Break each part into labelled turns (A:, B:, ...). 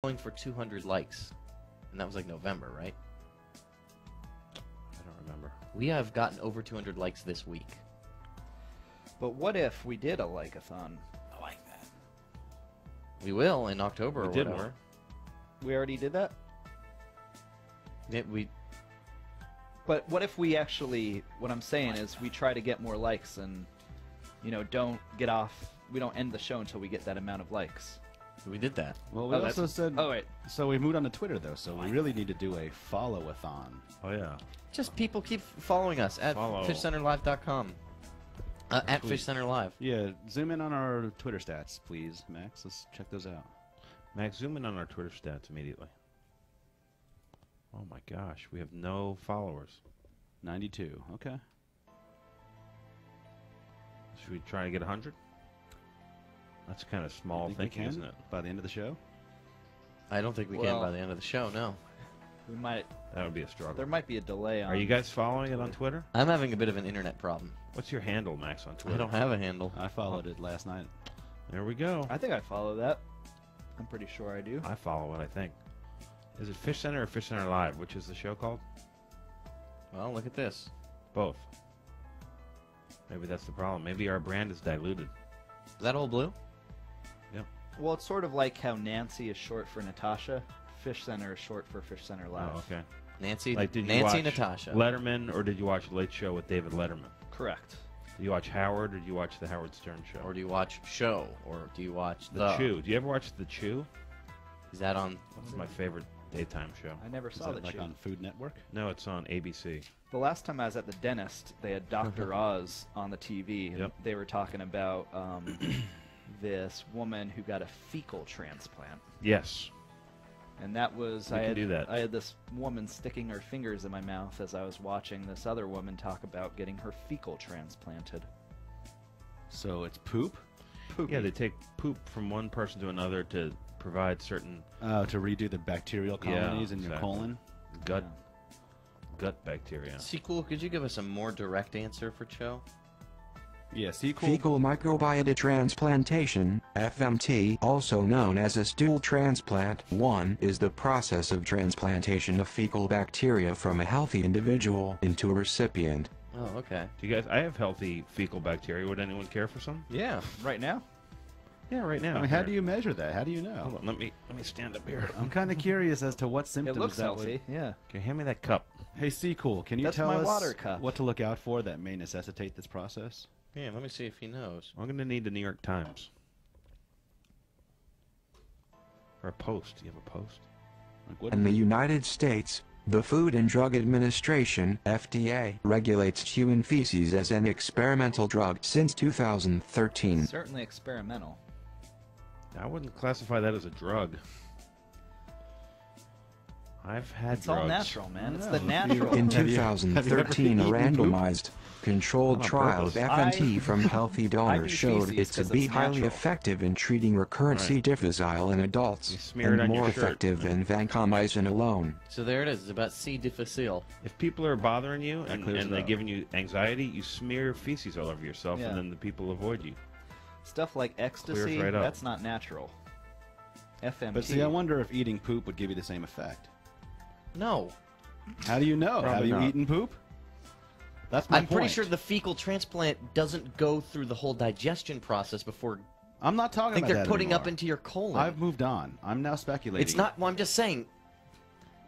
A: going for 200 likes, and that was like November, right?
B: I don't remember.
A: We have gotten over 200 likes this week.
C: But what if we did a like-a-thon?
B: I like that.
A: We will in October or
B: did
A: whatever.
B: one.
C: We already did that?
A: Yeah,
C: But what if we actually, what I'm saying is we try to get more likes and, you know, don't get off, we don't end the show until we get that amount of likes.
A: we did that.
D: Well, we
C: Oh,
D: also said.
C: Oh, wait.
D: So we moved on to Twitter though. So we really need to do a follow-a-thon.
B: Oh, yeah.
A: Just people keep following us at
B: Follow.
A: FishCenterLive.com. At FishCenter Live.
D: Yeah, zoom in on our Twitter stats, please, Max. Let's check those out.
B: Max, zoom in on our Twitter stats immediately. Oh, my gosh. We have no followers.
D: 92. Okay.
B: Should we try to get 100? That's kind of small
D: Think we
B: thinking,
D: can
B: isn't it?
D: by the end of the show?
A: I don't think we can
C: Well-
A: by the end of the show, no.
C: We might,
B: That would be a struggle.
C: there might be a delay on...
B: Are you guys following it on Twitter?
A: I'm having a bit of an internet problem.
B: What's your handle, Max, on Twitter?
A: I don't have a handle.
D: I followed it last night.
B: There we go.
C: I think I follow that. I'm pretty sure I do.
B: I follow it, I think. Is it Fish Center or Fish Center Live? Which is the show called?
A: Well, look at this.
B: Both. Maybe that's the problem. Maybe our brand is diluted.
A: Is that old blue?
C: Well, it's sort of like how Nancy is short for Natasha. Fish Center is short for Fish Center Live.
B: Oh, okay.
A: Nancy,
B: Like, did you
A: Nancy
B: watch
A: Natasha.
B: Letterman, or did you watch Late Show with David Letterman?
C: Correct.
B: Did you watch Howard, or did you watch the Howard Stern Show?
A: Or do you watch Show? Or do you watch
B: The Chew. Do you ever watch The Chew?
A: Is that on?
B: That's my favorite daytime show.
C: I never
D: Is
C: saw
D: that
C: the
D: like
C: show.
D: on Food Network?
B: No, it's on ABC.
C: The last time I was at the dentist, they had Dr. Oz on the TV. And
B: Yep.
C: They were talking about this woman who got a fecal transplant.
B: Yes.
C: And that was,
B: We
C: I
B: can
C: had,
B: do that.
C: I had this woman sticking her fingers in my mouth as I was watching this other woman talk about getting her fecal transplanted.
D: So it's poop?
C: Poopy.
B: Yeah, they take poop from one person to another to provide certain
D: To redo the bacterial colonies in your
B: exactly.
D: colon?
B: gut bacteria.
A: Sequel, could you give us a more direct answer for Cho?
D: Yeah, sequel.
E: Fecal microbiota transplantation, FMT, also known as a stool transplant, 1 is the process of transplantation of fecal bacteria from a healthy individual into a recipient.
A: Oh, okay.
B: Do you guys? I have healthy fecal bacteria. Would anyone care for some?
A: Yeah.
C: Right now?
B: Yeah, right now.
D: I mean, how do you measure that? How do you know?
B: Hold on, let me stand up here.
D: I'm kind of curious as to what
C: It
D: symptoms
C: looks
D: that
C: healthy, yeah.
B: Okay, hand me that cup.
D: would... Hey, Sequel, can you
C: That's
D: tell
C: my
D: us
C: water cup.
D: what to look out for that may necessitate this process?
A: Yeah, let me see if he knows.
B: I'm gonna need the New York Times or a Post. Do you have a Post?
D: Like, what
E: In the United States, the Food and Drug Administration, FDA, regulates human feces as an experimental drug since 2013.
C: Certainly experimental.
B: I wouldn't classify that as a drug. I've had
C: It's
B: drugs.
C: all natural, man. It's
D: No,
C: the
D: if you-
C: natural.
E: In
D: Have you- have you ever
E: 2013, a
D: eaten poop?
E: randomized, controlled
B: Not on
E: trial of
B: purpose.
E: FMT from healthy donors
C: do
E: showed
C: feces
E: it to
C: 'cause
E: be
C: it's
E: highly
C: natural.
E: effective in treating recurrent
B: Right.
E: C. difficile in adults,
B: You smear it
E: and
B: on your
E: more
B: shirt.
E: effective than vancomycin alone.
A: So there it is. It's about C. difficile.
B: If people are bothering you and
D: clears it
B: they're
D: up.
B: giving you anxiety, you smear feces all over yourself,
C: Yeah.
B: and then the people avoid you.
C: Stuff like ecstasy,
B: right up.
C: that's not natural. FMT.
D: But see, I wonder if eating poop would give you the same effect.
A: No.
D: How do you know?
B: Probably
D: Have you
B: not.
D: eaten poop? That's my
A: I'm pretty
D: point.
A: sure the fecal transplant doesn't go through the whole digestion process before.
D: I'm not talking
A: I think
D: about
A: they're
D: that
A: putting up
D: anymore.
A: into your colon.
D: I've moved on. I'm now speculating.
A: It's not. Well, I'm just saying.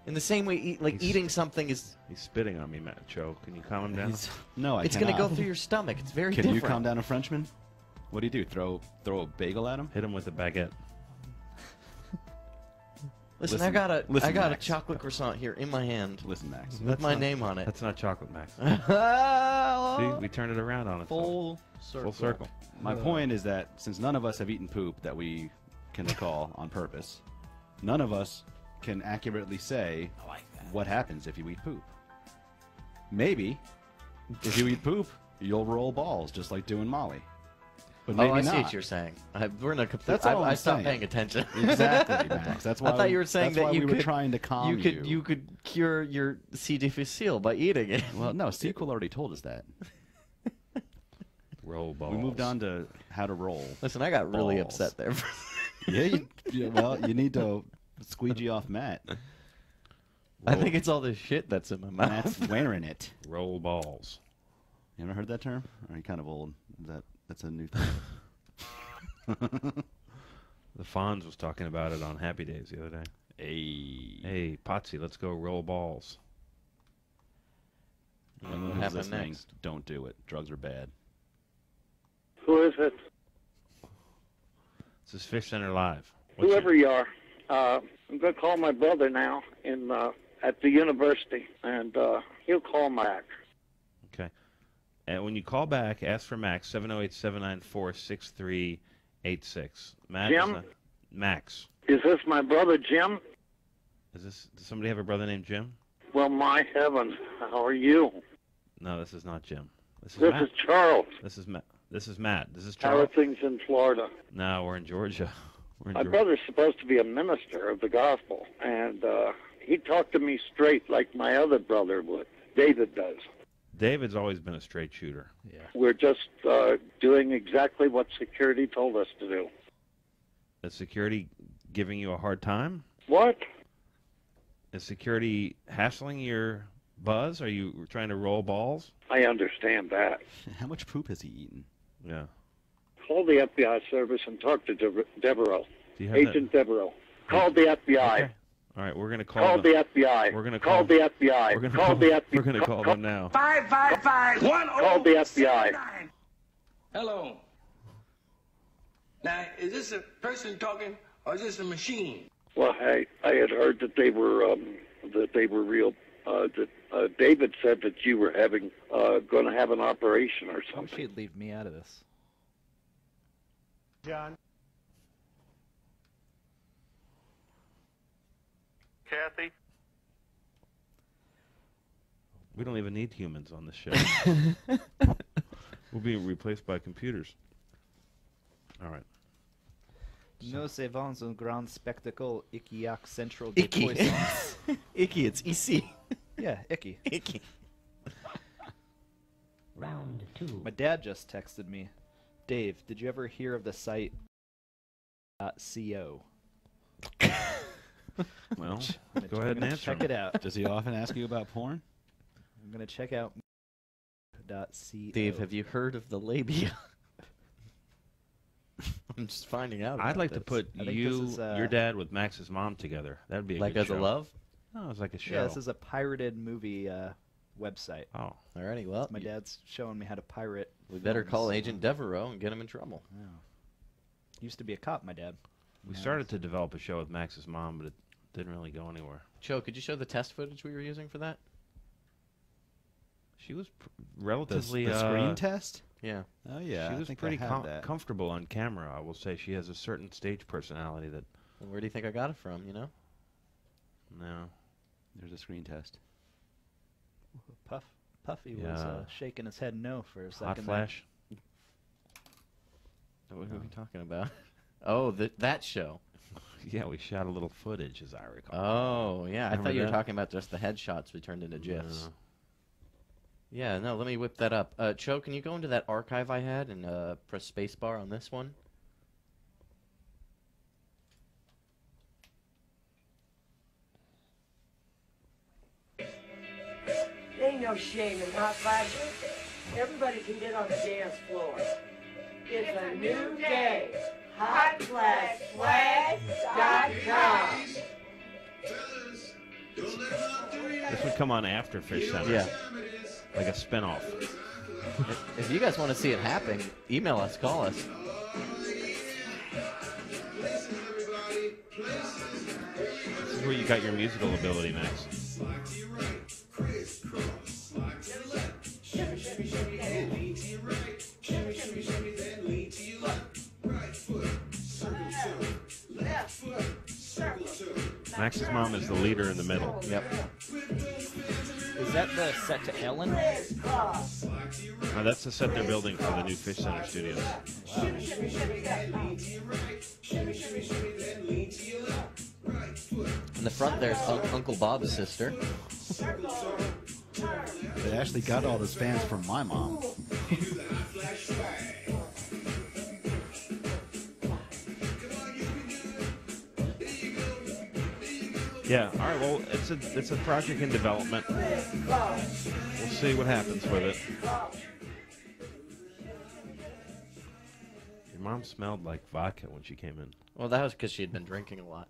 A: In the same way,
B: He's-
A: eating something is.
B: He's spitting on me, Matt. Joe, can you calm him down?
D: No, I
A: It's
D: cannot.
A: going to go through your stomach. It's very
D: Can
A: different.
D: you calm down a Frenchman? What do? Throw a bagel at him?
B: Hit him with a baguette.
A: Listen,
D: Listen-
A: I got a
D: listen,
A: a
D: Max.
A: chocolate croissant here in my hand
D: Listen, Max.
A: with my name on it.
B: That's not chocolate, Max.
A: Oh,
B: See, we turned it around on it.
A: full circle.
B: Full circle.
D: My point is that since none of us have eaten poop that we can recall on purpose, none of us can accurately say what happens if you eat poop. Maybe if you eat poop, you'll roll balls just like doing Molly. But maybe
A: Oh, I
D: not.
A: see what you're saying. We're in a complete.
D: That's all
A: I
D: I'm
A: stopped
D: saying.
A: paying attention.
D: Exactly, Max. That's why
A: I thought you were saying
D: that's
A: that
D: why
A: you
D: we
A: could.
D: were trying to calm you.
A: You could cure your C. difficile by eating it.
D: Well, no, sequel already told us that.
B: Roll balls.
D: We moved on to how to roll.
A: Listen, I got really
D: Balls.
A: upset there.
D: Yeah, well, you need to Squeegee off Matt.
A: I think it's all this shit that's in my mouth.
D: Matt's wearing it.
B: Roll balls.
D: You ever heard that term? Or are you kind of old? That's a new thing.
B: The Fonz was talking about it on Happy Days the other day. Hey, Potsy, let's go roll balls.
D: Anyone
A: What
D: who's
A: happened
D: listening,
A: next?
D: don't do it. Drugs are bad.
F: Who is it?
B: This is Fish Center Live. What's
F: Whoever you are. I'm going to call my brother now at the university, and he'll call Mac.
B: Okay. And when you call back, ask for Max, 708-794-6386. Matt,
F: Jim?
B: Max.
F: Is this my brother Jim?
B: Does somebody have a brother named Jim?
F: Well, my heavens, how are you?
B: No, this is not Jim. This is
F: This
B: Matt.
F: is Charles.
B: This is Matt. This is Matt. This is
F: How are
B: Charles.
F: things in Florida?
B: No, we're in Georgia. We're in
F: My
B: Georgia.
F: brother's supposed to be a minister of the gospel, and he talked to me straight like my other brother would. David does.
B: David's always been a straight shooter.
C: Yeah.
F: We're just doing exactly what security told us to do.
B: Is security giving you a hard time?
F: What?
B: Is security hassling your buzz? Are you trying to roll balls?
F: I understand that.
D: How much poop has he eaten?
B: Yeah.
F: Call the FBI service and talk to Devereaux.
B: Do you have
F: Agent Devereaux. Call the FBI.
B: Okay. All right, we're going to call
F: Call
B: them.
F: the FBI.
B: We're gonna
F: call
B: call-
F: the FBI.
B: We're going to
F: call the FBI.
B: We're going to call them now.
G: 555-1079.
F: Call the FBI.
G: Hello. Now, is this a person talking or is this a machine?
F: Well, I had heard that they were real. David said that you were going to have an operation or
C: I wish
F: something.
C: he'd leave me out of this.
H: John.
I: Kathy?
B: We don't even need humans on this show. We'll be replaced by computers. All right.
C: Nous avons un grand spectacle, Ikiak Central de
A: Icky.
C: Poissons.
A: Icky, it's EC.
C: Yeah, Icky.
A: Icky.
J: Round 2.
C: My dad just texted me. Dave, did you ever hear of the site .co?
B: Well,
C: I'm
B: go ahead and
C: gonna
B: answer
C: check
B: him.
C: it out.
D: Does he often ask you about porn?
C: I'm gonna check out .co.
A: Dave, have you heard of the labia? I'm just finding out.
B: I'd
A: about
B: like to
A: this.
B: put
C: I think
B: you,
C: this is,
B: your dad, with Max's mom together. That'd be a
A: Like
B: good
A: as
B: show.
A: a love?
B: No, it's like a show.
C: Yeah, this is a pirated movie website.
B: Oh,
A: Alrighty, well,
C: My dad's showing me how to pirate.
A: we better call
C: films.
A: Agent Devereaux and get him in trouble.
C: Used to be a cop, my dad.
B: we started to develop a show with Max's mom, but it didn't really go anywhere.
A: Cho, could you show the test footage we were using for that?
B: She was
D: The
B: relatively
D: screen test?
A: Yeah.
D: Oh, yeah.
B: She
D: I
B: was
D: think
B: pretty
D: I have that.
B: comfortable on camera. I will say she has a certain stage personality that.
A: Well, where do you think I got it from, you know?
B: No.
D: There's a screen test.
C: Puffy was
B: Yeah.
C: shaking his head no for a second.
B: Hot
C: there.
B: flash.
A: What are we talking about? Oh, that show.
B: Yeah, we shot a little footage, as I recall.
A: Oh, yeah. I
B: Remember
A: thought you were
B: that?
A: talking about just the headshots we turned into GIFs.
B: No.
A: Yeah, no, let me whip that up. Cho, can you go into that archive I had and press spacebar on this one?
J: There ain't no shame in hot flashes. Everybody can get on the dance floor. It's a new day. HotFlashFlag.com.
B: This would come on after Fish Center.
A: Yeah.
B: Like a spinoff.
A: If you guys want to see it happen, email us, call us.
B: This is where you got your musical ability, Max. Max's mom is the leader in the middle.
A: Yep.
C: Is that the set to Ellen?
B: Now that's the set they're building for the new Fish Center studios.
A: In the front there's Uncle Bob's sister.
D: They actually got all those fans from my mom.
B: Yeah. All right. Well, it's a project in development. We'll see what happens with it. Your mom smelled like vodka when she came in.
A: Well, that was because she had been drinking a lot.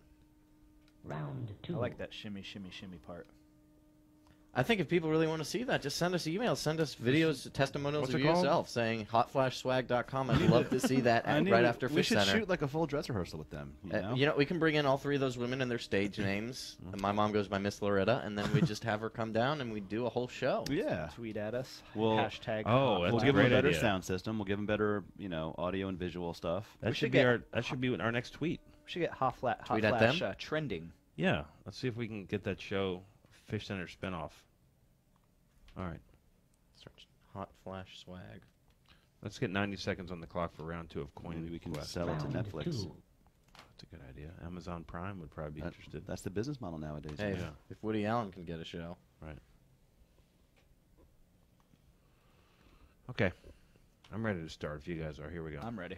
H: Round
C: I
H: 2.
C: like that shimmy, shimmy, shimmy part.
A: I think if people really want to see that, just send us emails, send us videos, testimonials
B: What's
A: of
B: it called?
A: yourself saying hotflashswag.com. I'd love to see that right after
D: We should
A: FishCenter.
D: shoot like a full dress rehearsal with them. You know?
A: We can bring in all 3 of those women and their stage names. And my mom goes by Miss Loretta, and then we just have her come down and we do a whole show.
D: Yeah.
C: Tweet at us.
D: We'll-
C: Hashtag.
B: Oh,
C: hot
B: that's
D: We'll
B: a
D: give them a
B: great
D: better
B: idea.
D: sound system. We'll give them better, audio and visual stuff.
B: That
C: We
B: should
C: should
B: be
C: get-
B: our next tweet.
C: We should get Hot
A: Tweet at
C: Flash
A: them?
C: trending.
B: Yeah. Let's see if we can get that show Fish Center spinoff. All right.
A: Search Hot Flash Swag.
B: Let's get 90 seconds on the clock for round 2 of Coin
D: Maybe we can
B: Quest.
D: sell it to
H: Round
D: Netflix.
H: 2.
B: That's a good idea. Amazon Prime would probably be interested.
D: That's the business model nowadays.
A: Hey,
B: Yeah.
A: if Woody Allen can get a show.
B: Right. Okay. I'm ready to start if you guys are. Here we go.
C: I'm ready.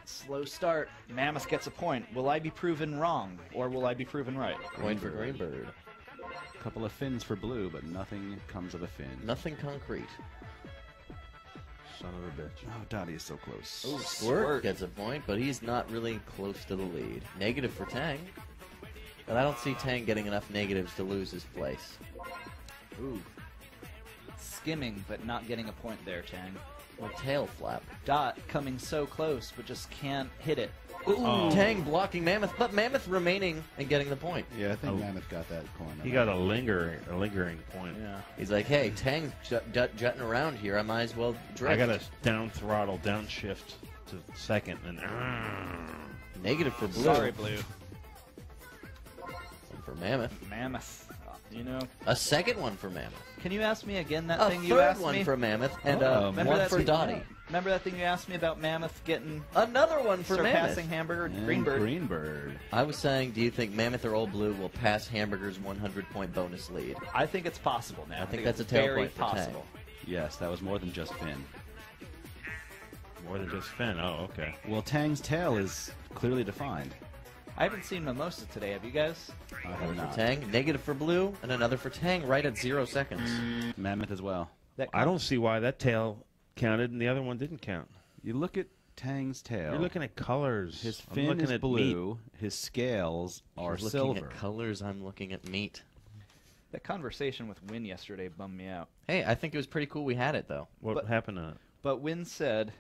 C: Slow start. Mammoth gets a point. Will I be proven wrong, or will I be proven right?
A: Point for Greenbird.
D: A couple of fins for blue, but nothing comes of a fin.
A: Nothing concrete.
B: Son of a bitch.
D: Oh, Dottie is so close.
A: Oh, Squirt gets a point, but he's not really close to the lead. Negative for Tang. But I don't see Tang getting enough negatives to lose his place.
C: Ooh. Skimming, but not getting a point there, Tang.
A: Or tail flap.
C: Dot coming so close, but just can't hit it.
A: Ooh,
B: Oh.
A: Tang blocking Mammoth, but Mammoth remaining and getting the point.
D: Yeah, I think
B: Oh.
D: Mammoth got that coin.
B: He got a lingering point.
C: Yeah.
A: He's like, hey, Tang's jutting around here. I might as well drift.
B: I got a down throttle, down shift to second, and
A: Negative for Blue.
C: Sorry, Blue.
A: One for Mammoth.
C: Mammoth. You know,
A: A second one for Mammoth.
C: can you ask me again that
A: A
C: thing you
A: third
C: asked
A: one
C: me?
A: for Mammoth. And
C: Remember
A: one
C: that
A: for
C: thing-
A: Dottie.
C: Remember that thing you asked me about Mammoth getting
A: Another one for
C: surpassing
A: Mammoth.
C: Hamburger
D: And
C: Greenbird?
D: Greenbird.
A: I was saying, do you think Mammoth or Old Blue will pass Hamburger's 100-point bonus lead?
C: I think it's possible now.
A: I think
C: it's
A: that's a tail
C: very
A: point for Tang.
C: possible.
D: Yes, that was more than just fin.
B: more than just Finn. Oh, okay.
D: Well, Tang's tail is clearly defined.
C: I haven't seen Mimosa today. Have you guys?
D: I have
A: One for
D: not.
A: Tang, negative for Blue, and another for Tang right at 0 seconds.
D: Mammoth as well.
C: That
B: I don't see why that tail counted and the other one didn't count.
D: You look at Tang's tail.
B: You're looking at colors.
D: His
B: I'm
D: fin
B: looking
D: is
B: at
D: blue. His scales are
A: He's looking
D: silver.
A: at colors, I'm looking at meat.
C: That conversation with Win yesterday bummed me out.
A: Hey, I think it was pretty cool we had it, though.
B: What
C: But-
B: happened to it?
C: But Win said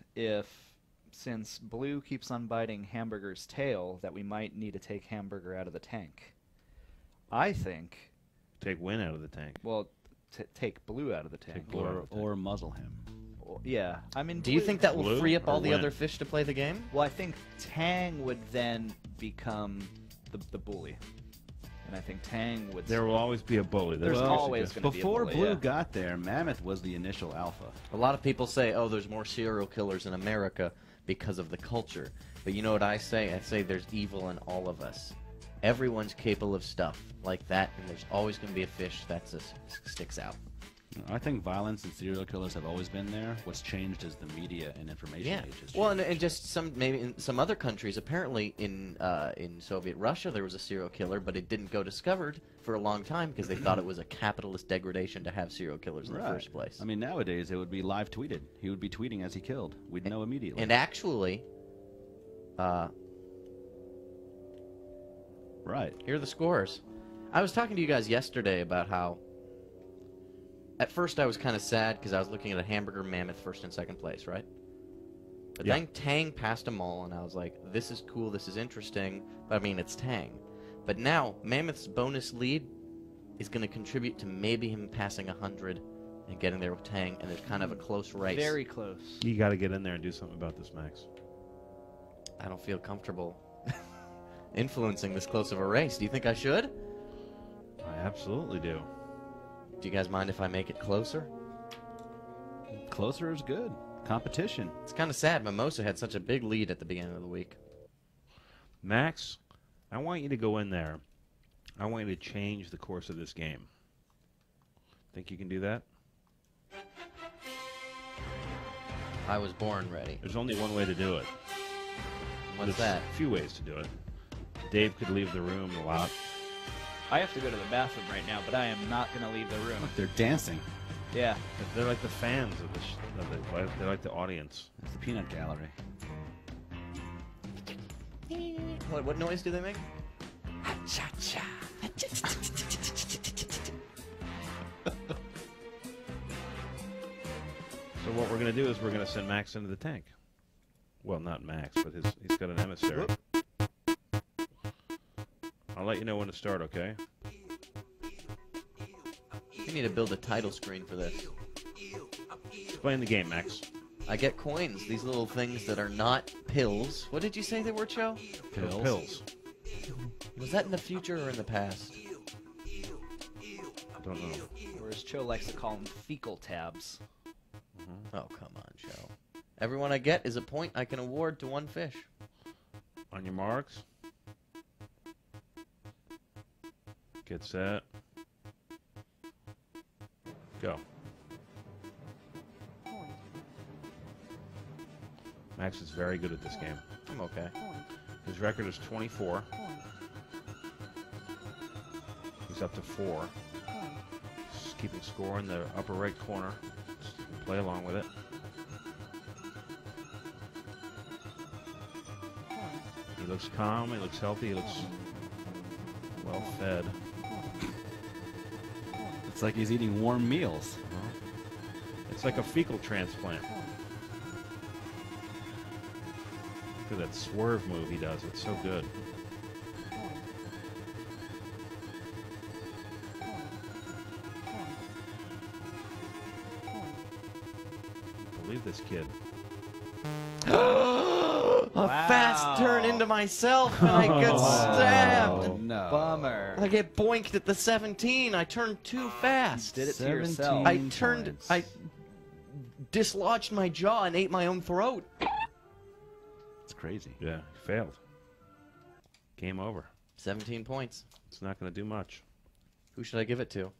C: since Blue keeps on biting Hamburger's tail, that we might need to take Hamburger out of the tank. I think,
B: Take Win out of the tank.
C: well, take Blue out of the tank.
B: Blue out of the tank.
D: Or muzzle him.
C: Yeah, I mean,
A: Do you
C: Blue-
A: think that will
B: Blue
A: free up
B: or
A: all the
B: Win?
A: other fish to play the game?
C: Well, I think Tang would then become the bully, and I think Tang would.
B: There will always be a bully. That's
C: There's
B: what you're
C: always
B: suggesting.
C: gonna be a
D: Before
C: bully,
D: Blue
C: yeah.
D: got there, Mammoth was the initial alpha.
A: A lot of people say, oh, there's more serial killers in America because of the culture. But you know what I say? I say there's evil in all of us. Everyone's capable of stuff like that, and there's always going to be a fish that just sticks out.
D: I think violence and serial killers have always been there. What's changed is the media and information
A: Yeah.
D: age has
A: Well, and
D: changed.
A: just maybe in some other countries, apparently in Soviet Russia there was a serial killer, but it didn't go discovered for a long time because they thought it was a capitalist degradation to have serial killers in the first place.
D: I mean, nowadays it would be live tweeted. He would be tweeting as he killed. We'd know immediately.
A: And actually,
D: right.
A: here are the scores. I was talking to you guys yesterday about how at first I was kind of sad because I was looking at a Hamburger Mammoth first and second place, right? But
B: Yeah.
A: then Tang passed them all, and I was like, this is cool, this is interesting, but I mean, it's Tang. But now, Mammoth's bonus lead is going to contribute to maybe him passing 100 and getting there with Tang, and there's kind of a close race.
C: Very close.
B: You got to get in there and do something about this, Max.
A: I don't feel comfortable influencing this close of a race. Do you think I should?
B: I absolutely do.
A: Do you guys mind if I make it closer?
D: Closer is good. Competition.
A: It's kind of sad. Mimosa had such a big lead at the beginning of the week.
B: Max, I want you to go in there. I want you to change the course of this game. Think you can do that?
A: I was born ready.
B: There's only one way to do it.
A: What's
B: There's
A: that?
B: a few ways to do it. Dave could leave the room a lot.
C: I have to go to the bathroom right now, but I am not going to leave the room.
D: They're dancing.
C: Yeah.
B: They're like the fans of they're like the audience.
D: It's the peanut gallery.
A: What noise do they make?
B: So what we're going to do is we're going to send Max into the tank. Well, not Max, but he's got an emissary. I'll let you know when to start, okay?
A: We need to build a title screen for this.
B: Explain the game, Max.
A: I get coins, these little things that are not pills. What did you say they were, Joe?
B: Pills.
A: Was that in the future or in the past?
B: Don't know.
C: Or as Cho likes to call them, fecal tabs.
A: Oh, come on, Joe. Everyone I get is a point I can award to one fish.
B: On your marks. Get set. Go. Max is very good at this game.
A: I'm okay.
B: His record is 24. He's up to 4. Just keeping score in the upper right corner. Just play along with it. He looks calm, he looks healthy, he looks well fed.
D: It's like he's eating warm meals.
B: It's like a fecal transplant. Look at that swerve move he does. It's so good. Believe this kid.
A: A fast turn into myself, and I get stabbed.
D: No.
C: Bummer.
A: I get boinked at the 17. I turned too fast.
C: Did it to yourself.
A: I turned. I dislodged my jaw and ate my own throat.
D: It's crazy.
B: Yeah, he failed. Game over.
A: 17 points.
B: It's not going to do much.
A: Who should I give it to?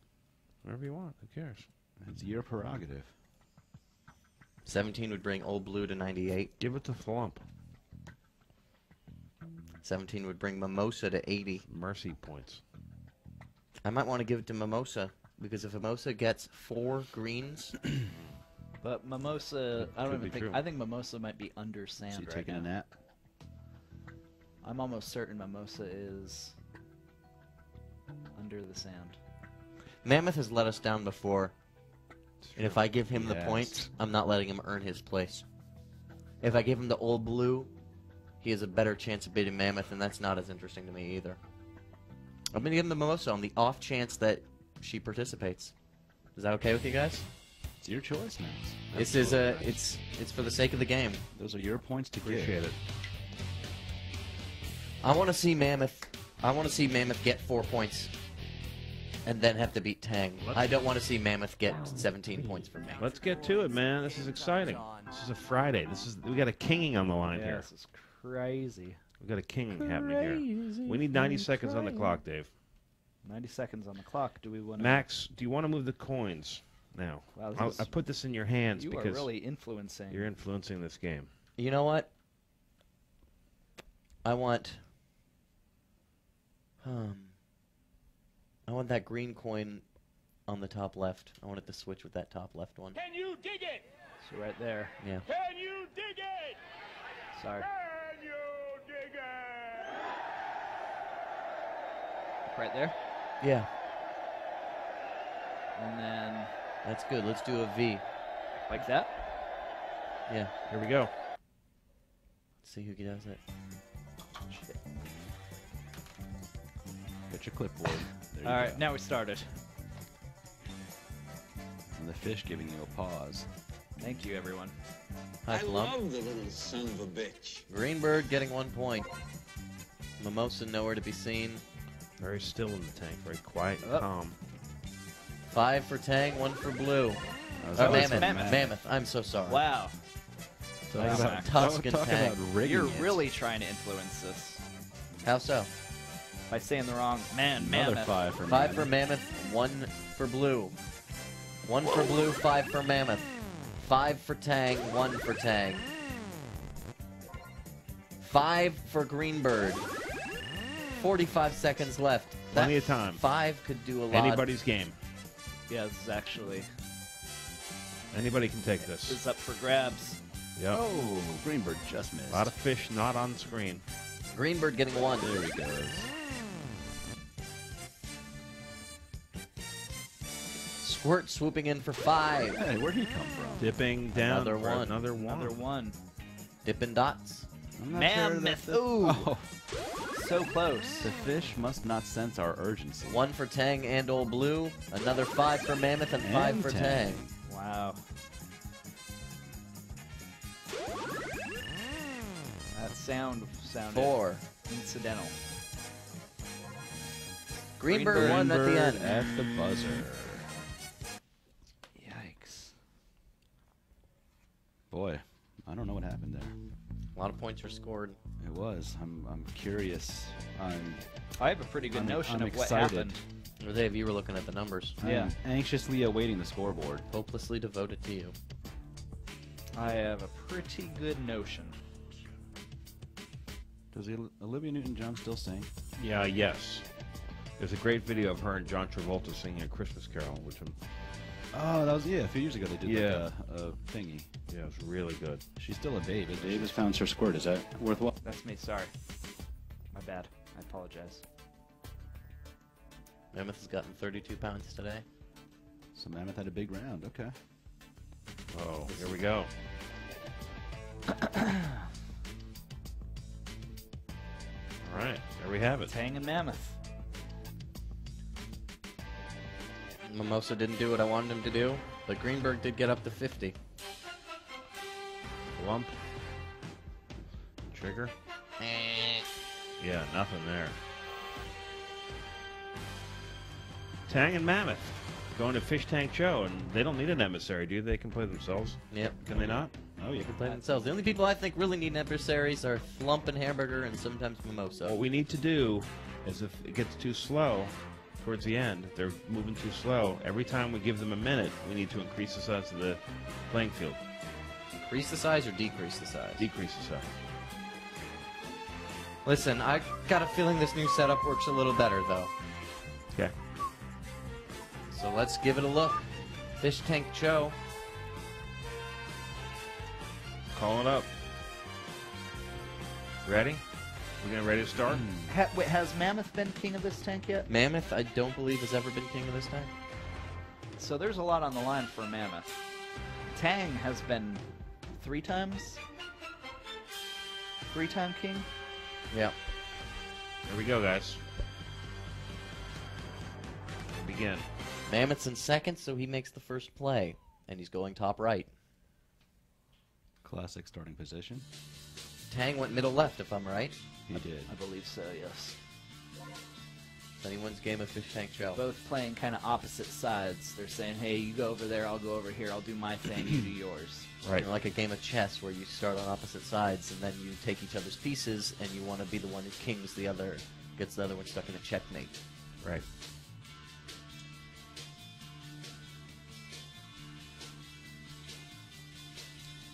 B: Whatever you want. Who cares?
D: It's your prerogative.
A: 17 would bring Old Blue to 98.
B: Give it to Flump.
A: 17 would bring Mimosa to 80.
B: Mercy points.
A: I might want to give it to Mimosa, because if Mimosa gets 4 greens...
C: But Mimosa, I don't
B: Could
C: even
B: be
C: think.
B: true.
C: I think Mimosa might be under sand
D: So you
C: right
D: taking
C: now.
D: a nap?
C: I'm almost certain Mimosa is under the sand.
A: Mammoth has let us down before, and if I give him the
D: Yes.
A: points, I'm not letting him earn his place. If I give him the Old Blue, he has a better chance of beating Mammoth, and that's not as interesting to me either. I'm going to give him the Mimosa on the off chance that she participates. Is that okay with you guys?
D: It's your choice, man.
A: This is it's for the sake of the game.
D: Those are your points to
B: Appreciate
D: give.
B: it.
A: I want to see Mammoth. I want to see Mammoth get 4 points, and then have to beat Tang. I don't want to see Mammoth get 17 points from me.
B: Let's get to it, man. This is exciting. This is a Friday. We got a kinging on the line
C: Yeah,
B: here.
C: this is crazy.
B: We got a kinging happening here. We need 90 seconds on the clock, Dave.
C: 90 seconds on the clock. Do we want to?
B: Max, do you want to move the coins now?
C: Wow, this
B: I
C: is-
B: put this in your hands
C: You are
B: because
C: really influencing.
B: you're influencing this game.
A: You know what? I want that green coin on the top left. I want it to switch with that top left one.
G: Can you dig it?
C: So right there.
A: Yeah.
G: Can you dig it?
C: Sorry.
G: Can you dig it?
C: Right there.
A: Yeah.
C: And then
A: That's good. Let's do a V.
C: like that.
A: Yeah.
B: Here we go.
A: Let's see who does it.
D: Get your clipboard. There you
C: All right,
D: go.
C: now we started.
D: And the fish giving you a pause.
C: Thank you, everyone.
A: Hi, Flump.
I: the little son of a bitch.
A: Greenbird getting 1 point. Mimosa nowhere to be seen.
B: Very still in the tank. Very quiet and
C: Oh.
B: calm.
A: 5 for Tang, 1 for Blue.
D: That was
A: Mammoth.
C: Mammoth.
A: Mammoth. I'm so sorry.
C: Wow.
A: Talk
C: Wow.
A: about Tusk and
D: Talk
A: Tang.
D: about rigging
C: You're
D: it.
C: really trying to influence this
A: How so?
C: by saying the wrong
D: Another
C: mammoth.
D: 5 for
A: 5
D: me.
A: for Mammoth, 1 for Blue. 1 for Blue, 5 for Mammoth. 5 for Tang, 1 for Tang. 5 for Greenbird. 45 seconds left.
B: Plenty of time.
A: 5 could do a lot.
B: Anybody's game.
C: Yeah, this is actually
B: Anybody can take this.
C: is up for grabs.
B: Yep.
D: Oh, Greenbird just missed.
B: A lot of fish not on screen.
A: Greenbird getting 1.
D: There he goes.
A: Squirt swooping in for 5.
D: Hey, where'd he come from?
B: Dipping down
A: Another
B: for
A: one.
B: Another one.
C: Another one.
A: Dipping dots.
D: I'm not
C: Mammoth.
D: sure that
C: Ooh.
D: Oh,
C: So close.
D: the fish must not sense our urgency.
A: 1 for Tang and Old Blue. Another 5 for Mammoth and 5 for Tang.
C: Wow. That sounded
A: 4.
C: incidental.
A: Greenbird 1 at the end.
D: At the buzzer.
C: Yikes.
D: Boy, I don't know what happened there.
A: A lot of points were scored.
D: It was. I'm curious.
C: I have a pretty good
D: I'm
C: notion of what
D: excited.
C: happened.
A: Or Dave, you were looking at the numbers.
C: Yeah.
D: I'm anxiously awaiting the scoreboard.
A: Hopelessly devoted to you.
C: I have a pretty good notion.
D: Does Olivia Newton-John still sing?
B: Yeah, yes. There's a great video of her and John Travolta singing a Christmas Carol, which
D: Oh, that was a few years ago. They did
B: Yeah.
D: like a thingy.
B: yeah, it's really good.
D: She's still a babe. Dave has found her squirt. Is that worthwhile?
C: That's me, sorry. My bad. I apologize.
A: Mammoth has gotten 32 pounds today.
D: So Mammoth had a big round. Okay.
B: Oh, here we go. All right, there we have it.
C: Tang and Mammoth.
A: Mimosa didn't do what I wanted him to do, but Greenberg did get up to 50.
B: Lump. Trigger. Yeah, nothing there. Tang and Mammoth going to Fish Tank Show, and they don't need an emissary, do they? They can play themselves.
A: Yep.
B: Can they not?
D: Oh, yeah.
A: They can play themselves. The only people I think really need adversaries are Flump and Hamburger and sometimes Mimosa.
B: What we need to do is if it gets too slow towards the end, they're moving too slow, every time we give them a minute, we need to increase the size of the playing field.
A: Increase the size or decrease the size?
B: Decrease the size.
A: Listen, I got a feeling this new setup works a little better, though.
B: Okay.
A: So let's give it a look. Fish Tank Show.
B: Call it up. Ready? We getting ready to start?
C: Wait, has Mammoth been king of this tank yet?
A: Mammoth, I don't believe, has ever been king of this tank.
C: So there's a lot on the line for Mammoth. Tang has been 3 times? 3-time king?
A: Yeah.
B: Here we go, guys. Begin.
A: Mammoth's in second, so he makes the first play. And he's going top right.
D: Classic starting position.
A: Tang went middle left, if I'm right.
D: He did.
C: I believe so, yes.
A: It's anyone's game of Fish Tank Show.
C: Both playing kind of opposite sides. They're saying, hey, you go over there, I'll go over here, I'll do my thing, you do yours.
A: Right. Like a game of chess where you start on opposite sides and then you take each other's pieces and you want to be the one who kings the other, gets the other one stuck in a checkmate.
B: Right.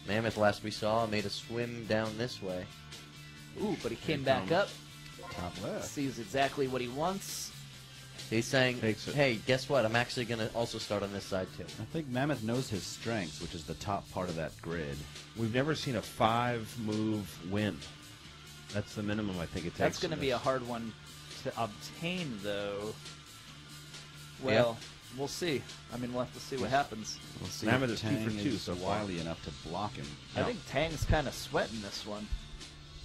A: Mammoth, last we saw, made a swim down this way.
C: Ooh, but he came back up,
D: Top left.
C: sees exactly what he wants.
A: He's saying,
B: Takes it.
A: hey, guess what? I'm actually going to also start on this side, too.
D: I think Mammoth knows his strengths, which is the top part of that grid.
B: We've never seen a 5-move win. That's the minimum I think it takes.
C: That's going to
B: in
C: be a
B: this.
C: hard one to obtain, though. Well, we'll see. I mean, we'll have to see what happens.
D: We'll see
B: Mammoth
D: if
B: is 2
D: Tang
B: for 2
D: is
B: so far.
D: wily enough to block him.
C: I think Tang's kind of sweating this one.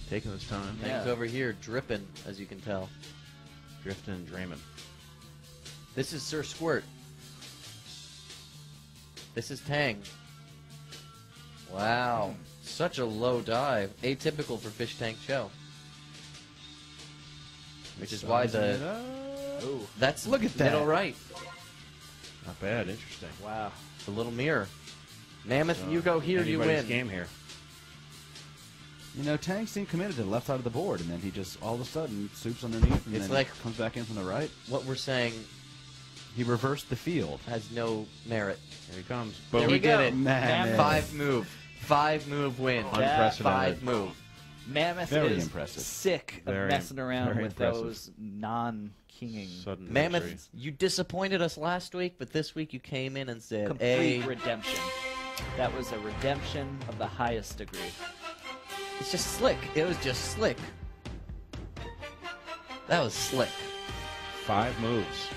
B: Taking his time.
C: Yeah.
A: Tang's over here, dripping, as you can tell.
B: Drifting and dreaming.
A: This is Sir Squirt. This is Tang. Wow. Such a low dive. Atypical for Fish Tank Show. Which is why
D: Sizing it
A: the...
D: up.
C: Ooh,
A: That's
D: Look at that.
A: middle right.
B: Not bad. Interesting.
C: wow.
A: The little mirror. Mammoth,
B: So,
A: you go here, you
B: anybody's
A: win.
B: game here.
D: You know, Tang seemed committed to the left side of the board, and then he just all of a sudden swoops underneath and
A: It's
D: then
A: like-
D: comes back in from the right.
A: What we're saying,
D: He reversed the field.
A: Has no merit.
B: Here he comes.
A: There
B: Boom.
A: we did it.
D: Mammoth.
A: 5 move win.
B: Unprecedented.
A: 5 move.
C: Mammoth
D: Very
C: is
D: impressive.
C: sick of
B: Very-
C: messing around
B: very
C: with
B: impressive.
C: those non-kinging.
B: Sudden
A: Mammoth,
B: victory.
A: you disappointed us last week, but this week you came in and said,
C: Complete
A: "Hey,
C: redemption. That was a redemption of the highest degree.
A: it's just slick." It was just slick. That was slick.
B: 5 moves.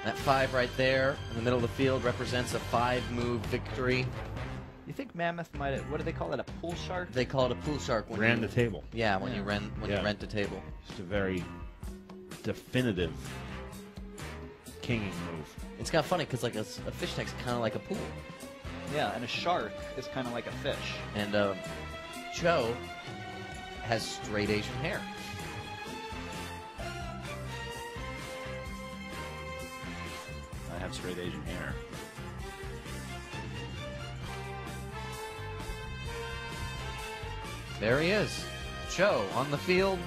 A: That 5 right there in the middle of the field represents a 5-move victory.
C: You think Mammoth might have, what do they call it, a pool shark?
A: They call it a pool shark when
B: Ran
A: you,
B: the table.
A: Yeah, when
C: Yeah.
A: you rent
B: Yeah.
A: a table.
B: Just a very definitive kinging move.
A: It's kind of funny because like a fish tank's kind of like a pool,
C: Yeah, and a shark is kind of like a fish.
A: and Cho has straight Asian hair.
D: I have straight Asian hair.
A: There he is, Cho on the field,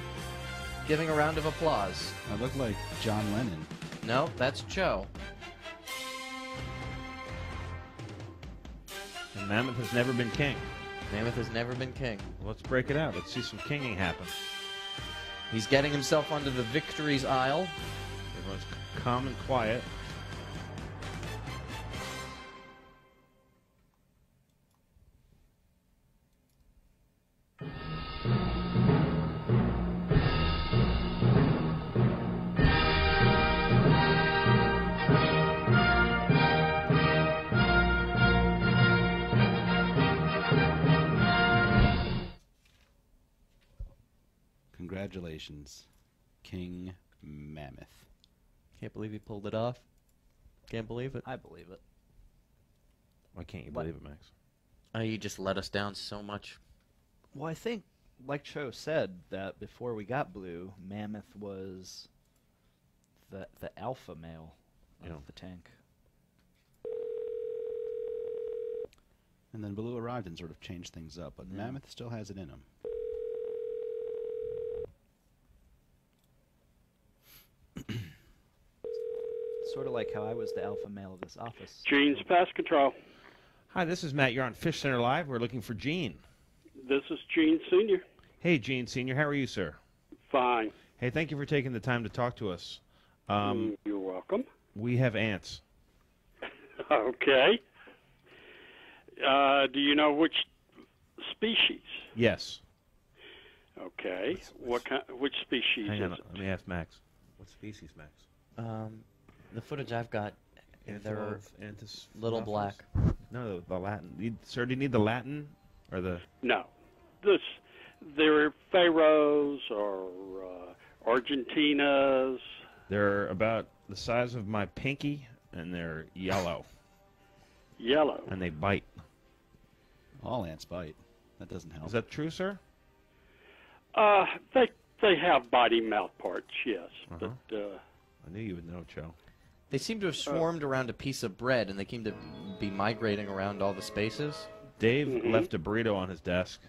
A: giving a round of applause.
D: I look like John Lennon.
A: No, that's Cho.
B: And Mammoth has never been king.
A: Mammoth has never been king.
B: Let's break it out. Let's see some kinging happen.
A: He's getting himself onto the victories aisle.
B: Everyone's calm and quiet.
D: Congratulations, King Mammoth.
A: Can't believe he pulled it off. Can't believe it.
C: I believe it.
B: Why can't you
C: What?
B: believe it, Max?
A: You just let us down so much.
C: Well, I think, like Cho said, that before we got Blue, Mammoth was the alpha male of
B: Yeah.
C: the tank.
D: And then Blue arrived and sort of changed things up, but
C: Yeah.
D: Mammoth still has it in him.
C: Sort of like how I was the alpha male of this office.
K: Gene's Pest Control.
B: Hi, this is Matt. You're on FishCenter Live. We're looking for Gene.
K: This is Gene Sr.
B: Hey, Gene Sr. How are you, sir?
K: Fine.
B: Hey, thank you for taking the time to talk to us.
K: You're welcome.
B: We have ants.
K: Okay. Do you know which species?
B: Yes.
K: Okay. What kind? Which species
B: Hang
K: is
B: on.
K: it?
B: Let me ask Max. What species, Max?
A: The footage I've got, they're
B: Antis
A: little black.
B: No, the Latin. Sir, do you need the Latin or the?
K: No. They're pharaohs or Argentinas.
B: They're about the size of my pinky, and they're yellow,
K: Yellow.
B: and they bite.
D: All ants bite. That doesn't help.
B: Is that true, sir?
K: They have biting mouth parts, yes.
B: Uh-huh.
K: But
B: I knew you would know, Joe.
A: They seem to have swarmed around a piece of bread, and they seem to be migrating around all the spaces.
B: Dave left a burrito on his desk.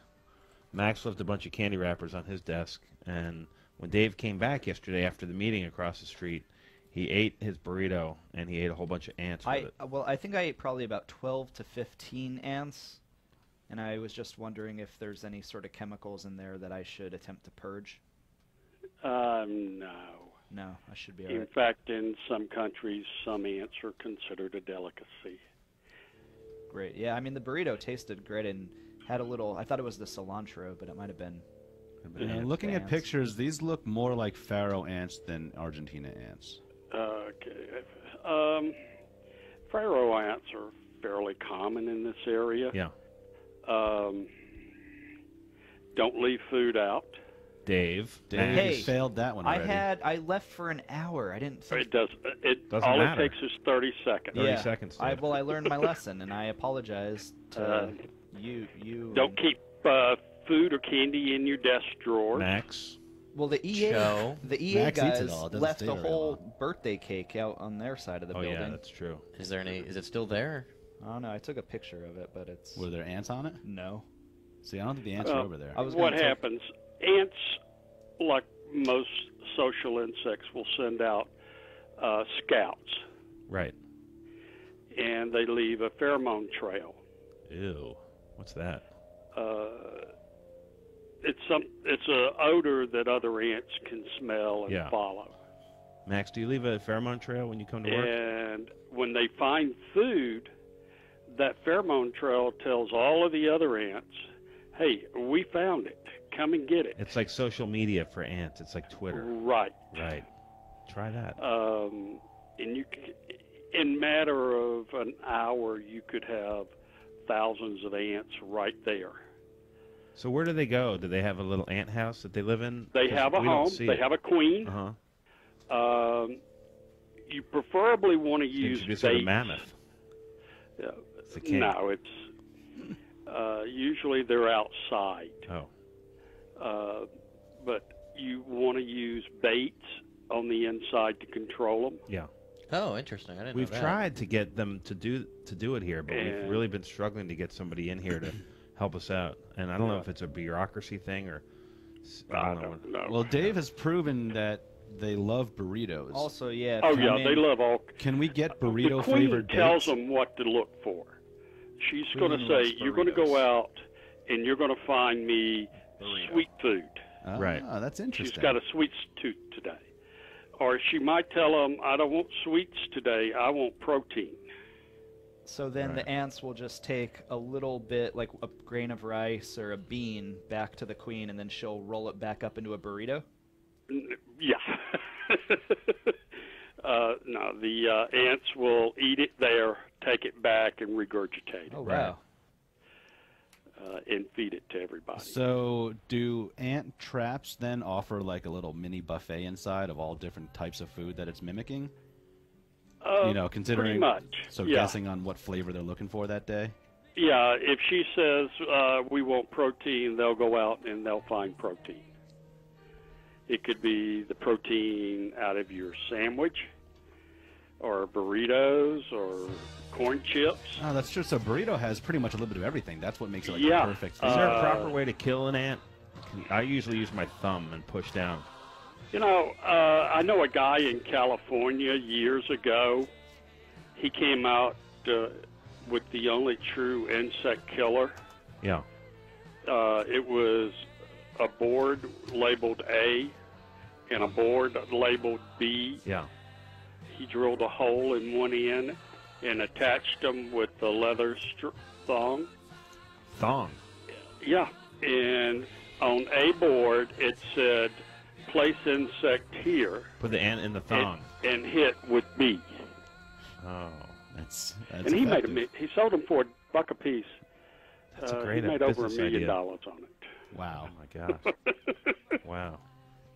B: Max left a bunch of candy wrappers on his desk. And when Dave came back yesterday after the meeting across the street, he ate his burrito, and he ate a whole bunch of ants with it.
C: Well, I think I ate probably about 12 to 15 ants, and I was just wondering if there's any sort of chemicals in there that I should attempt to purge.
K: no.
C: No, I should be
K: In
C: alright.
K: fact, in some countries, some ants are considered a delicacy.
C: Great. Yeah, I mean, the burrito tasted great and had a little, I thought it was the cilantro, but it might have been.
D: Looking at
C: ants.
D: pictures, these look more like Pharaoh ants than Argentina ants.
K: Okay. Pharaoh ants are fairly common in this area.
B: Yeah.
K: Don't leave food out.
B: Dave.
D: Dave
C: Hey,
D: failed that one already.
C: I left for an hour. I didn't think.
K: It does.
B: Doesn't
K: all
B: matter.
K: it takes is 30 seconds.
B: 30 seconds, Dave.
C: Well, I learned my lesson, and I apologize to you.
K: Don't keep food or candy in your desk drawer.
B: Max.
C: Well, the EA
A: Joe.
C: the EA
D: Max eats it
C: guys
D: all. It doesn't
C: left
D: stay
C: the
D: very
C: whole
D: long.
C: birthday cake out on their side of the
B: Oh,
C: building.
B: yeah, that's true.
A: Is it still there?
C: I don't know. I took a picture of it, but it's
D: Were there ants on it?
C: no.
D: See, I don't think the ants are over there.
C: I was
K: What
C: gonna take-
K: happens? Ants, like most social insects, will send out scouts,
B: Right.
K: and they leave a pheromone trail.
B: Ew. What's that?
K: It's a odor that other ants can smell and
B: Yeah.
K: follow.
B: Max, do you leave a pheromone trail when you come to work?
K: And when they find food, that pheromone trail tells all of the other ants, "Hey, we found it. Come and get it."
B: It's like social media for ants. It's like Twitter.
K: Right.
B: Right. Try that.
K: And in matter of an hour, you could have thousands of ants right there.
B: So where do they go? Do they have a little ant house that they live in?
K: They
B: 'Cause
K: have a
B: we don't
K: home.
B: see
K: They
B: it.
K: have a queen.
B: Uh-huh.
K: You preferably want to use
B: Introduce
K: baits.
B: her to mammoth. It's the king.
K: No, it's usually they're outside.
B: Oh.
K: But you want to use baits on the inside to control them.
B: Yeah.
A: Oh, interesting. I didn't
B: We've
A: know that.
B: tried to get them to do it here, but we've
K: And-
B: really been struggling to get somebody in here to help us out. And I don't know if it's a bureaucracy thing or I don't know.
D: Well, Dave has proven that they love burritos.
C: Also, yeah.
K: Oh
C: come
K: yeah,
C: in-
K: they love all.
D: Can we get
K: The
D: burrito
K: queen
D: flavored
K: tells
D: dates?
K: them what to look for. She's
C: Queen
K: going to
C: loves
K: say, "You're going to go
C: burritos.
K: out and you're going to find me sweet food."
D: Ah,
B: Right.
D: That's interesting.
K: She's got a sweet tooth today. Or she might tell them, "I don't want sweets today. I want protein."
C: So then the ants will just take a little bit, like a grain of rice or a bean, back to the queen, and then she'll roll it back up into a burrito?
K: Yeah. No, the ants will eat it there, take it back, and regurgitate it.
C: Oh, wow.
K: And feed it to everybody.
D: So, do ant traps then offer like a little mini buffet inside of all different types of food that it's mimicking? Considering.
K: Pretty much.
D: So,
K: yeah.
D: guessing on what flavor they're looking for that day?
K: Yeah, if she says we want protein, they'll go out and they'll find protein. It could be the protein out of your sandwich, or burritos, or corn chips.
D: Oh, that's true. So, burrito has pretty much a little bit of everything. That's what makes it like
K: Yeah.
D: the perfect.
B: Is there a proper way to kill an ant? I usually use my thumb and push down.
K: I know a guy in California years ago. He came out with the only true insect killer.
B: Yeah.
K: It was a board labeled A and a board labeled B.
B: Yeah.
K: He drilled a hole in one end and attached them with the leather thong.
B: Thong?
K: Yeah. And on a board, it said, "Place insect here."
B: Put the ant in the thong.
K: And hit with B.
B: Oh.
D: That's
K: and he
D: effective.
K: he sold them for $1 a piece.
B: That's a great
K: he made over $1
B: business
K: million
B: idea.
K: on it.
D: Wow.
B: Oh, my gosh. Wow.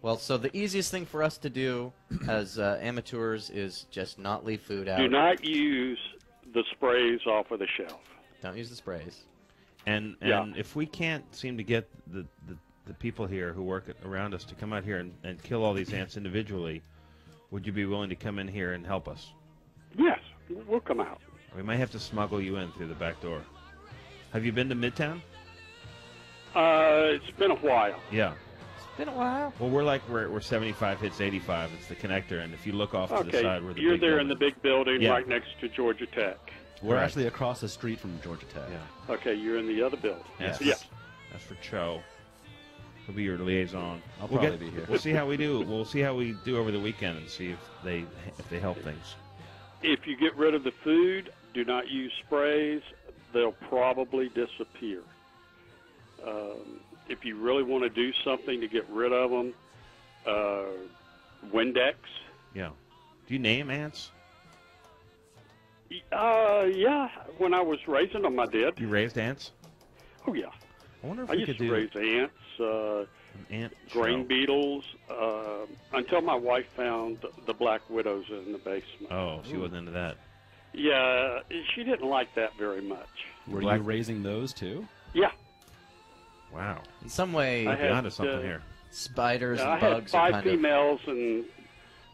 A: Well, so the easiest thing for us to do as amateurs is just not leave food out.
K: Do not use the sprays off of the shelf.
A: Don't use the sprays.
B: And
K: Yeah.
B: if we can't seem to get the people here who work around us to come out here and kill all these ants individually, would you be willing to come in here and help us?
K: Yes, we'll come out.
B: We might have to smuggle you in through the back door. Have you been to Midtown?
K: It's been a while.
B: Yeah.
A: It's been a while.
B: Well, we're 75 hits 85. It's the connector, and if you look off to the
K: Okay,
B: side, we're the
K: you're
B: big
K: there
B: building.
K: in the big building
B: Yeah.
K: right next to Georgia Tech.
D: We're
B: Right.
D: actually across the street from Georgia Tech.
B: Yeah.
K: Okay, you're in the other building.
B: Yes.
K: Yeah.
B: That's for Cho. He'll be your liaison.
D: I'll
B: We'll
D: probably be here.
B: We'll see how we do. We'll see how we do over the weekend and see if they help things.
K: If you get rid of the food, do not use sprays. They'll probably disappear. If you really want to do something to get rid of them, Windex.
B: Yeah. Do you name ants?
K: Yeah. When I was raising them, I did.
B: You raised ants?
K: Oh yeah.
B: I wonder if
K: I
B: we
K: used
B: could
K: to
B: do
K: raise ants,
B: an ant
K: grain
B: show.
K: beetles, until my wife found the black widows in the basement.
B: Oh, she wasn't into that.
K: Yeah, she didn't like that very much.
D: Were
B: Black-
D: you raising those too?
K: Yeah.
B: Wow.
A: In some way,
K: I
B: You're
K: had,
B: onto something here.
A: spiders
K: I
A: and
K: had
A: bugs are
K: 5
A: kind of...
K: females and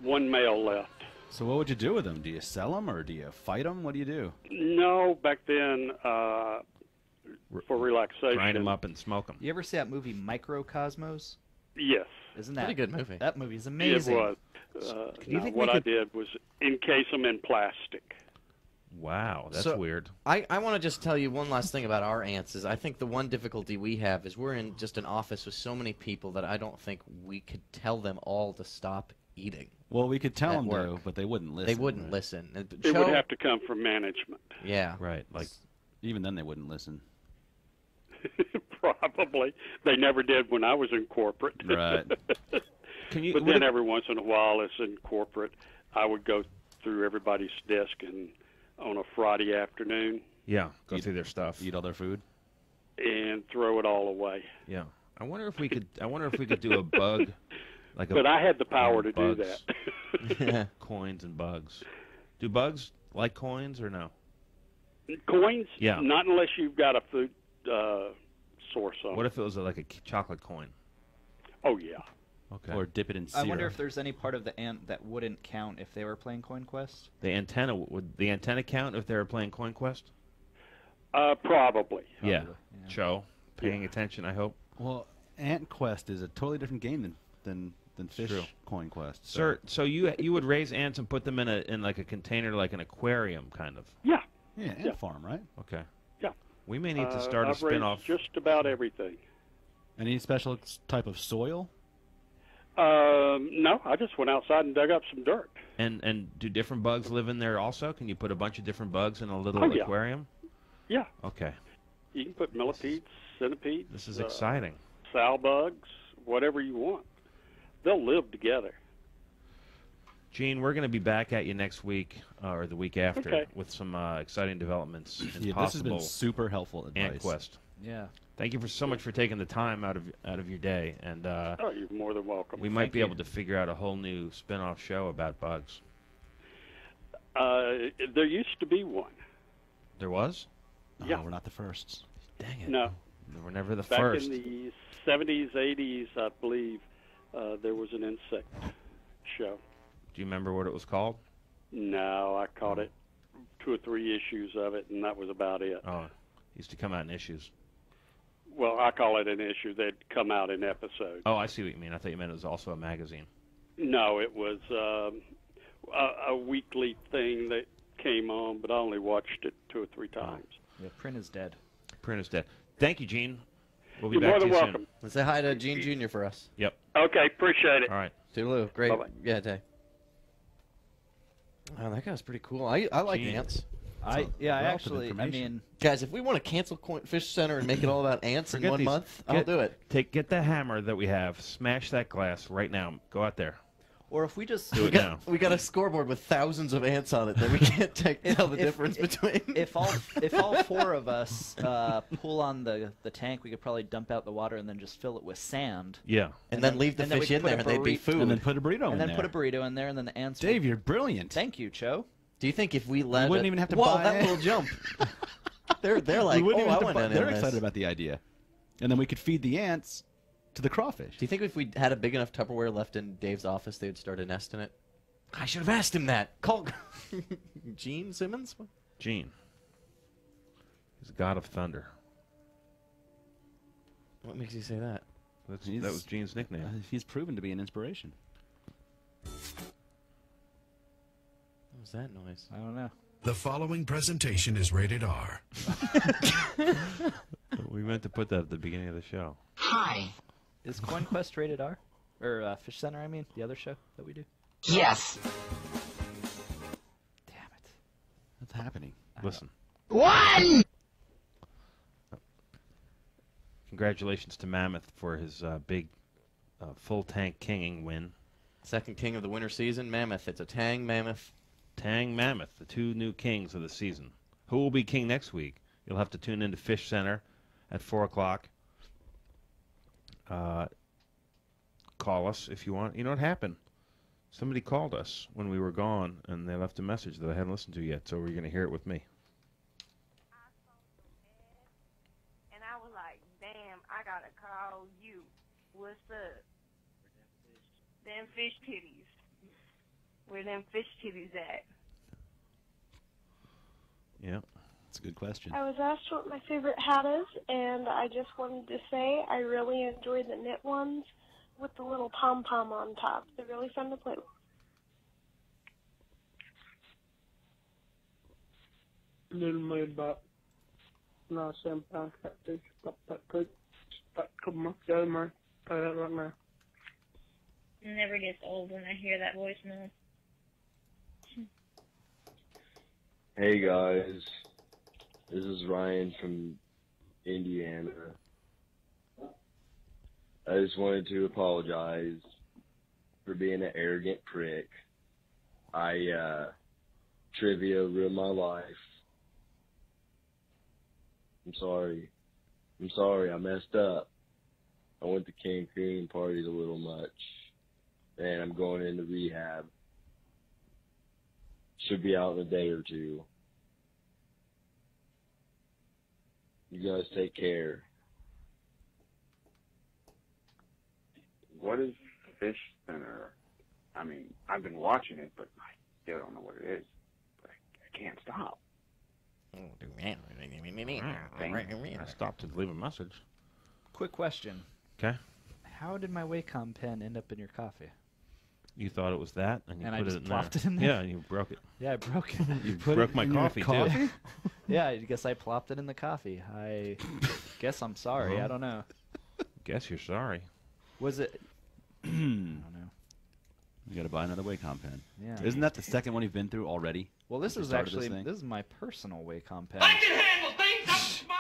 K: 1 male left.
D: So what would you do with them? Do you sell them or do you fight them? What do you do?
K: No, back then, for relaxation.
B: Grind them up and smoke them.
C: You ever see that movie Microcosmos?
K: Yes.
C: Isn't that
A: Pretty good movie.
C: That movie's amazing.
K: It was.
B: you
K: no,
B: think
K: what
B: we
K: I
B: could-
K: did was encase them in plastic.
B: Wow, that's
A: So-
B: weird.
A: I want to just tell you one last thing about our ants is I think the one difficulty we have is we're in just an office with so many people that I don't think we could tell them all to stop eating.
D: Well, we could tell
A: At
D: them
A: work.
D: to, but they wouldn't listen.
A: They wouldn't
D: right?
A: listen. And
K: It would
A: Joe-
K: have to come from management.
A: Yeah.
B: Right, like
D: Even then, they wouldn't listen.
K: Probably. They never did when I was in corporate.
D: Right.
B: can you?
K: But
B: would
K: then
B: it-
K: every once in a while, as in corporate, I would go through everybody's desk and on a Friday afternoon
B: yeah, go
D: Eat-
B: through their stuff.
D: Eat all their food.
K: and throw it all away.
B: Yeah, I wonder if we could. I wonder if we could do a bug, like a.
K: But I had the power to do
B: bugs.
K: that.
B: Coins and bugs. Do bugs like coins or no?
K: Coins?
B: Yeah.
K: Not unless you've got a food source on
B: What
K: it.
B: if it was like a chocolate coin?
K: Oh, yeah.
B: Okay.
D: Or dip it in
C: I
D: syrup.
C: wonder if there's any part of the ant that wouldn't count if they were playing Coin Quest.
B: the antenna would the antenna count if they were playing Coin Quest?
K: Probably.
B: Yeah.
C: yeah.
B: Joe, paying attention. I hope.
D: Well, Ant Quest is a totally different game than Fish
B: True.
D: Coin Quest.
B: Sir, so you would raise ants and put them in like a container, like an aquarium, kind of.
K: Yeah.
D: Yeah, Ant
K: Yeah.
D: Farm, right?
B: Okay.
K: Yeah.
B: We may need to start a
K: I've raised
B: spin-off.
K: just about everything.
D: Any special type of soil?
K: No, I just went outside and dug up some dirt.
B: And do different bugs live in there also? Can you put a bunch of different bugs in a little
K: Oh, yeah.
B: aquarium?
K: Yeah.
B: Okay.
K: You can put millipedes, centipedes.
B: This is exciting.
K: Sow bugs, whatever you want. They'll live together.
B: Gene, we're going to be back at you next week or the week after
K: Okay.
B: with some exciting developments and
D: Yeah, this has been
B: possible
D: super helpful advice.
B: Ant Quest.
C: Yeah.
B: Thank you so much for taking the time out of your day, and
K: Oh, you're more than welcome.
B: we might
C: Thank
B: be
C: you.
B: able to figure out a whole new spin-off show about bugs.
K: There used to be one.
B: There was?
D: Oh,
K: Yeah.
D: we're not the firsts.
B: Dang it!
K: No.
B: We're never the
K: Back
B: first.
K: in the 70s, 80s, I believe, there was an insect show.
B: Do you remember what it was called?
K: No, I caught it 2 or 3 issues of it, and that was about it.
B: Oh, it used to come out in issues.
K: Well, I call it an issue. They'd come out in episodes.
B: Oh, I see what you mean. I thought you meant it was also a magazine.
K: No, it was a weekly thing that came on, but I only watched it 2 or 3 times.
C: Yeah, print is dead.
B: Print is dead. Thank you, Gene. We'll be
K: You're
B: back
K: more
B: to
K: than
B: you
K: welcome.
A: Let's say hi to Gene Jr. for us.
B: soon. Yep.
K: Okay, appreciate it.
B: All right.
A: Toodaloo. Great.
K: Bye-bye.
A: Yeah, day. Wow, that guy's pretty cool. I like
B: Gene.
A: ants.
C: I
D: wealth of
C: actually, I
D: information.
C: mean,
A: Guys, if we want to cancel Fish Center and make it all about ants in
B: Forget
A: 1
B: these-
A: month, I'll
B: get-
A: do it.
B: Get the hammer that we have. Smash that glass right now. Go out there.
C: or if we just
B: Do it now.
A: We got a scoreboard with thousands of ants on it that we can't tell the difference between.
C: if all 4 of us pull on the tank, we could probably dump out the water and then just fill it with sand.
B: Yeah.
A: and then leave the
C: and then we
A: fish in
C: put
A: there
C: a
A: and they'd be
C: burrito-
A: food.
D: And then put a burrito
C: And
D: in
C: then
D: there.
C: put a burrito in there, and then the ants.
D: Dave,
C: would...
D: you're brilliant.
C: Thank you, Cho.
A: Do you think if we let
D: wouldn't
A: it-
D: even have to
A: Whoa,
D: buy
A: that
D: it.
A: little jump. they're
D: We
A: like,
D: wouldn't
A: oh,
D: even
A: I
D: have to
A: want
D: buy-
A: in
D: They're
A: on this.
D: excited about the idea. And then we could feed the ants to the crawfish.
A: Do you think if we had a big enough Tupperware left in Dave's office, they would start a nest in it? I should have asked him that. Call Gene Simmons.
B: Gene. He's the god of thunder.
A: What makes you say that?
B: That was Gene's nickname.
D: He's proven to be an inspiration.
A: What was that noise?
C: I don't know.
L: The following presentation is rated R.
B: We meant to put that at the beginning of the show.
H: Hi.
C: Is Coin Quest rated R? Or Fish Center, I mean, the other show that we do.
H: Yes.
C: Damn it.
D: What's happening?
B: Listen.
H: 1!
B: Congratulations to Mammoth for his big full tank kinging win.
A: Second king of the winter season, Mammoth. It's a Tang Mammoth.
B: Tang Mammoth, the 2 new kings of the season. Who will be king next week? You'll have to tune into Fish Center at 4 o'clock. Call us if you want. You know what happened? Somebody called us when we were gone, and they left a message that I hadn't listened to yet, so we're going to hear it with me.
M: And I was like, damn, I gotta call you. What's up? Them fish titties. Where them fish titties at?
B: Yeah.
D: That's a good question.
N: I was asked what my favorite hat is, and I just wanted to say I really enjoy the knit ones. with the little pom-pom on top. They're really fun to play with.
O: Little mud bot. No, Sam Pound Catfish. Stop that cook. Stop come up the other man. Play that right now.
P: It never gets old when I hear that voicemail.
Q: Hey guys, this is Ryan from Indiana. I just wanted to apologize for being an arrogant prick. Trivia ruined my life. I'm sorry, I messed up. I went to Cancun and partied a little much, and I'm going into rehab. Should be out in a day or two. You guys take care.
R: What is FishCenter? I mean, I've been watching it, but I still don't know what it is. But I can't stop.
B: I stopped to leave a message.
C: Quick question.
B: Okay.
C: How did my Wacom pen end up in your coffee?
B: You thought it was that, and you
C: And I
B: put
C: just
B: it in
C: plopped
B: there.
C: it in there?
B: Yeah, and you broke it.
C: Yeah, I broke it.
B: You broke my coffee, too.
C: Yeah, I guess I plopped it in the coffee. I guess I'm sorry.
B: Well,
C: I don't know.
B: Guess you're sorry.
C: Was it? I don't know.
D: You got to buy another Wacom pen.
C: Yeah.
D: Isn't that the second one you've been through already?
C: Well, this
D: since
C: is
D: you started
C: actually
D: thing?
C: this is my personal Wacom pen.
H: I can handle things. I'm smart.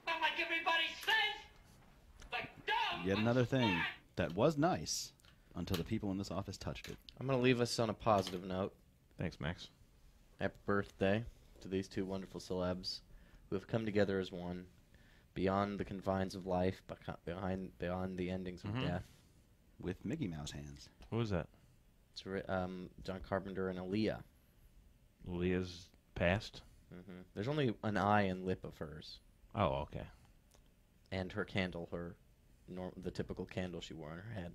H: Not like everybody says. Like dumb.
D: Yet another thing that was nice until the people in this office touched it.
A: I'm going to leave us on a positive note.
B: Thanks, Max.
A: Happy birthday to these two wonderful celebs who have come together as one, beyond the confines of life, beyond the endings of death.
D: With Mickey Mouse hands.
B: Who was that?
A: It's John Carpenter and Aaliyah.
B: Aaliyah's passed?
A: There's only an eye and lip of hers.
B: Oh, okay.
A: And her candle, the typical candle she wore on her head.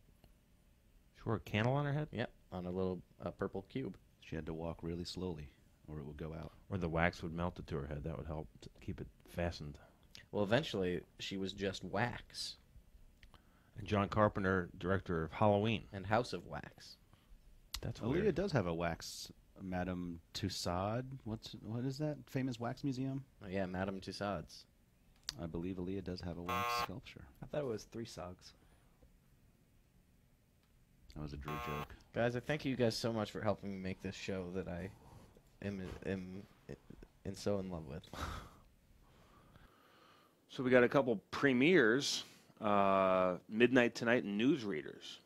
B: She wore a candle on her head?
A: Yep, on a little purple cube.
D: She had to walk really slowly, or it would go out.
B: Or the wax would melt it to her head. That would help to keep it fastened.
A: Well, eventually, she was just wax.
B: And John Carpenter, director of Halloween.
A: And House of Wax.
B: That's
D: Aaliyah
B: weird.
D: does have a wax, Madame Tussauds. What is that famous wax museum?
A: Oh, yeah, Madame Tussauds.
D: I believe Aaliyah does have a wax sculpture.
C: I thought it was 3 sogs.
D: That was a Drew joke.
A: Guys, I thank you guys so much for helping me make this show that I am so in love with.
B: So we got a couple premieres. Midnight tonight, Newsreaders.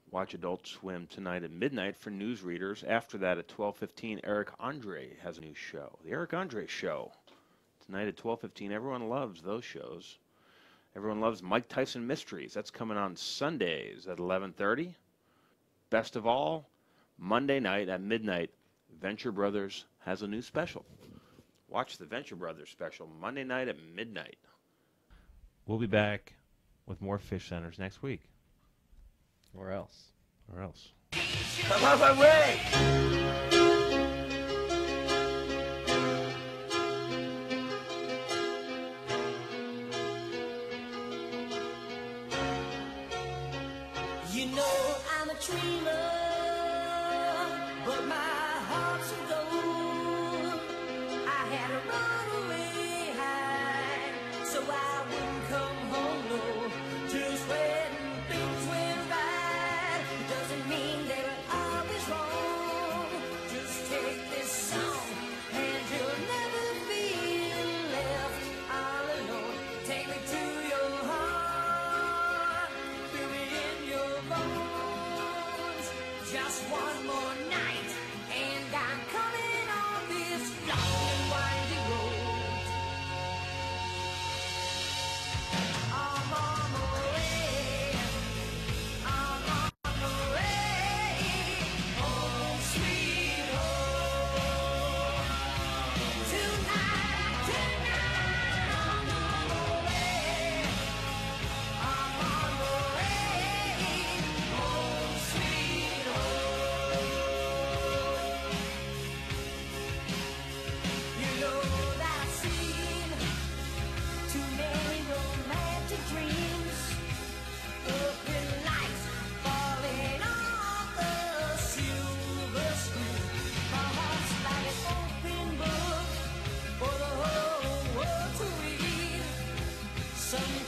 B: Watch Adult Swim tonight at midnight for Newsreaders. After that, at 12:15, Eric Andre has a new show. The Eric Andre Show. Tonight at 12:15. Everyone loves those shows. Everyone loves Mike Tyson Mysteries. That's coming on Sundays at 11:30. Best of all, Monday night at midnight, Venture Brothers has a new special. Watch the Venture Brothers special Monday night at midnight. We'll be back with more Fish Centers next week.
A: Or else.
B: Or else.
H: Come off my way.
S: You know I'm a dreamer, but my heart's of gold. I had to run away high, so I wouldn't come home, no. Just when things went right, it doesn't mean they were always wrong. Just take this song, and you'll never feel left all alone. Take me to your heart, feel me in your bones. Just one more night, and I'm coming on this long and winding road.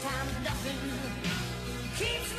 S: sometimes nothing keeps